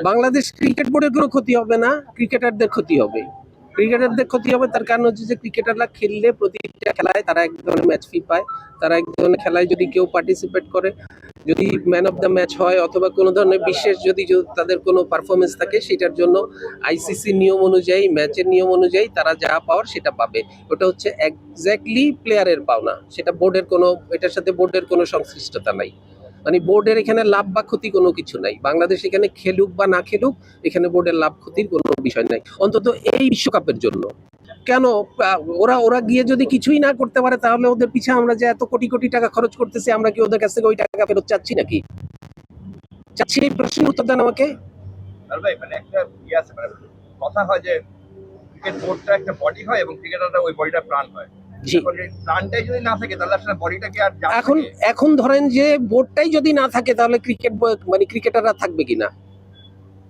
Bangladesh cricket বোর্ডের কোনো ক্ষতি হবে না, ক্রিকেটারদের ক্ষতি হবে। ক্রিকেটারদের ক্ষতি হবে তার কারণ হচ্ছে যে ক্রিকেটাররা খেললে প্রতিটা খেলায় তারা এক ধরনের ম্যাচ ফি পায়, তারা এক ধরনের খেলায় যদি কেউ পার্টিসিপেট করে, যদি ম্যান অফ দ্য ম্যাচ হয় অথবা কোনো ধরনের বিশেষ যদি তাদের কোনো পারফরমেন্স থাকে, সেটার জন্য আইসিসি নিয়ম অনুযায়ী, ম্যাচের নিয়ম অনুযায়ী তারা যা পাওয়ার সেটা পাবে। ওটা হচ্ছে এক্স্যাক্টলি প্লেয়ারের পাওনা, সেটা বোর্ডের কোনো, এটার সাথে বোর্ডের কোনো সংশ্লিষ্টতা নাই। মানে বোর্ডের এখানে লাভ বা ক্ষতি কোনো কিছু নাই। বাংলাদেশ এখানে খেলুক বা না খেলুক, এখানে বোর্ডের লাভ ক্ষতির কোনো বিষয় নাই, অন্তত এই বিশ্বকাপের জন্য। কেন ওরা ওরা গিয়ে যদি কিছুই না করতে পারে, তাহলে ওদের পিছে আমরা যে এত কোটি কোটি টাকা খরচ করতেছি, আমরা কি ওদের কাছ থেকে ওই টাকা ফেরত চাচ্ছি নাকি? চাচ্ছি? এই প্রশ্নের উত্তর দেন আমাকে। ভাই মানে একটা আছে, মানে কথা হয় যে ক্রিকেট বোর্ডটা একটা বডি হয় এবং ক্রিকেটাররা ওই বডিটা প্রাণ হয়। প্রাণটাই যদি না থাকে তাহলে আসলে বডিটাকে আর এখন ধরেন যে বোর্ডটাই যদি না থাকে, তাহলে ক্রিকেট মানে ক্রিকেটাররা থাকবে কিনা,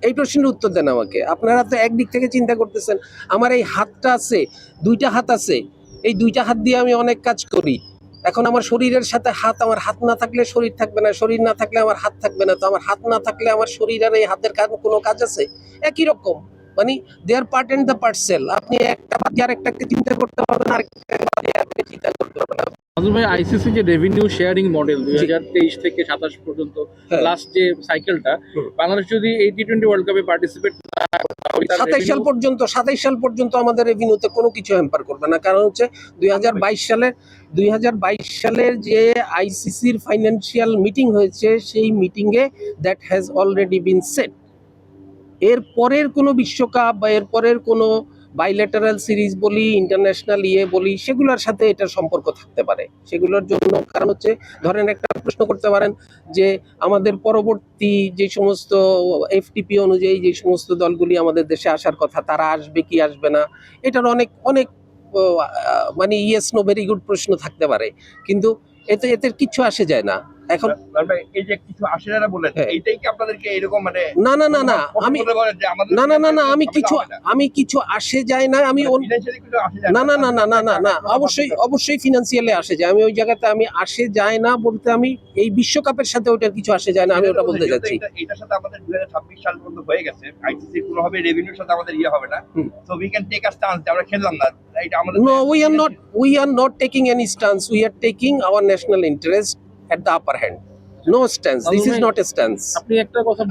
এই প্রশ্নের উত্তর দেন আমাকে। আপনারা তো একদিক থেকে চিন্তা করতেছেন, আমার এই হাতটা আছে, দুইটা হাত আছে, এই দুইটা হাত দিয়ে আমি অনেক কাজ করি। এখন আমার শরীরের সাথে হাত, আমার হাত না থাকলে শরীর থাকবে না, শরীর না থাকলে আমার হাত থাকবে না। তো আমার হাত না থাকলে আমার শরীর আর এই হাতের কোনো কাজ আছে? একই রকম, মানে দে আর পার্ট এন্ড দ্য পার্সেল। আপনি একটা বাদ দিয়ে আরেকটাকে চিন্তা করতে পারবেন, আরেকটাকে বাদ দিয়ে আরেকটাকে চিন্তা করতে পারবেন। ভাই, আইসিসি যে রেভিনিউ শেয়ারিং মডেল 2023 থেকে 27 পর্যন্ত লাস্ট যে সাইকেলটা, বাংলাদেশ যদি এই টি20 ওয়ার্ল্ড কাপে পার্টিসিপেট 27 সাল পর্যন্ত আমাদের রেভিনিউতে কোনো কিছু হ্যাম্পার করবে না। কারণ হচ্ছে 2022 সালের যে আইসিসির ফাইন্যান্সিয়াল মিটিং হয়েছে, সেই মিটিংয়ে that has already been set. এর পরের কোনো বিশ্বকাপ বা এর পরের কোনো বাইল্যাটারাল সিরিজ বলি, ইন্টারন্যাশনাল বলি, সেগুলোর সাথে এটার সম্পর্ক থাকতে পারে। সেগুলোর জন্য কারণ হচ্ছে, ধরেন একটা প্রশ্ন করতে পারেন যে আমাদের পরবর্তী যে সমস্ত এফটিপি অনুযায়ী যে সমস্ত দলগুলি আমাদের দেশে আসার কথা, তারা আসবে কি আসবে না, এটার অনেক অনেক মানে ইয়েস নো ভেরি গুড প্রশ্ন থাকতে পারে, কিন্তু এতে কিছু আসে যায় না। এখন এই যে কিছু আসে না বলেন, এইটাই কি আপনাদেরকে এরকম মানে না না না না আমি না না না না আমি কিছু আসে যায় না, আমি না না না না না না না অবশ্যই ফিনান্সিয়ালি আসে যায়। আমি ওই জায়গাতে আমি আসে যায় না বলতে, আমি এই বিশ্বকাপের সাথে ওটার কিছু আসে যায় না, আমি ওটা বলতে যাচ্ছি। এটার সাথে আমাদের 2026 সাল পর্যন্ত হয়ে গেছে, আইসিসি কোনোভাবে রেভিনিউর সাথে আমাদের হবে না, so we can take a stance, আমরা খেললাম না। এটা আমাদের no, we are not taking any stance. We are taking our national interest at the upper hand. No stance. This is not a stance. আপনি একটা কথা,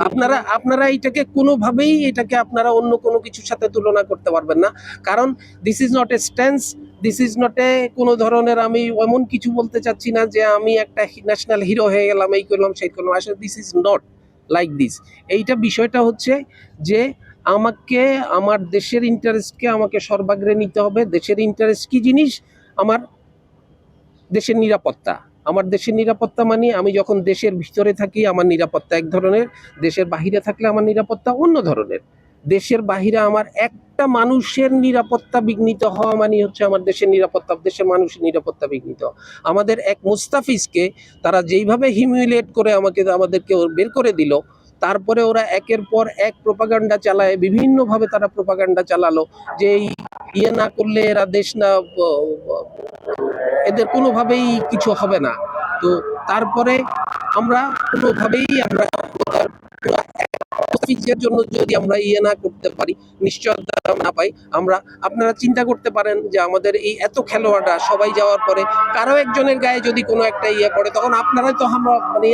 আপনারা এটাকে কোনোভাবেই এটাকে আপনারা অন্য কোনো কিছুর সাথে তুলনা করতে পারবেন না, কারণ this is not a stance, this is not a কোনো ধরনের, আমি এমন কিছু বলতে চাচ্ছি না যে আমি একটা ন্যাশনাল হিরো হয়ে গেলাম, এই করলাম সেই করলাম। আসলে this is not like this. এইটা বিষয়টা হচ্ছে যে আমাকে আমার দেশের ইন্টারেস্টকে আমাকে সর্বাগ্রে নিতে হবে। দেশের ইন্টারেস্ট কি জিনিস? আমার দেশের নিরাপত্তা। আমার দেশের নিরাপত্তা মানে আমি যখন দেশের ভিতরে থাকি আমার নিরাপত্তা এক ধরনের, দেশের বাহিরে থাকলে আমার নিরাপত্তা অন্য ধরনের। দেশের বাহিরে আমার একটা মানুষের নিরাপত্তা বিঘ্নিত হওয়া মানে হচ্ছে আমার দেশের নিরাপত্তা, দেশের মানুষের নিরাপত্তা বিঘ্নিত। আমাদের এক মুস্তাফিজকে তারা যেইভাবে হিউমিলেট করে আমাদেরকে বের করে দিল, তারপরে ওরা একের পর এক প্রোপাগান্ডা চালায়, বিভিন্নভাবে তারা প্রোপাগান্ডা চালালো যে ইয়ে না করলে এরা দেশ না, এদের কোনোভাবেই কিছু হবে না। তো তারপরে আমরা কোনোভাবেই আমরা জন্য যদি আমরা ইয়ে না করতে পারি, নিশ্চয়তা না পাই, আপনারা চিন্তা করতে পারেন যে আমাদের এই এত খেলোয়াড়রা সবাই যাওয়ার পরে কারো একজনের গায়ে যদি কোনো একটা ইয়ে পড়ে, তখন আপনারাই তো আমরা মানে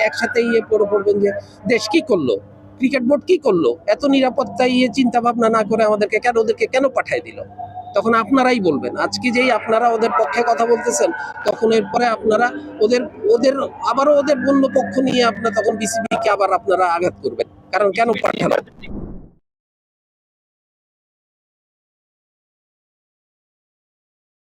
একসাথে ইয়ে পড়বেন যে দেশ কি করলো, ক্রিকেট বোর্ড কি করলো, এত নিরাপত্তা চিন্তা ভাবনা না করে ওদেরকে কেন পাঠায় দিল। তখন আপনারাই বলবেন। আজকে যেই আপনারা ওদের পক্ষে কথা বলতেছেন, তখন এরপরে আপনারা আবারও ওদের বন্য পক্ষ নিয়ে আপনারা তখন বিসিবিকে আবার আপনারা আঘাত করবেন, কারণ কেন পাঠালো।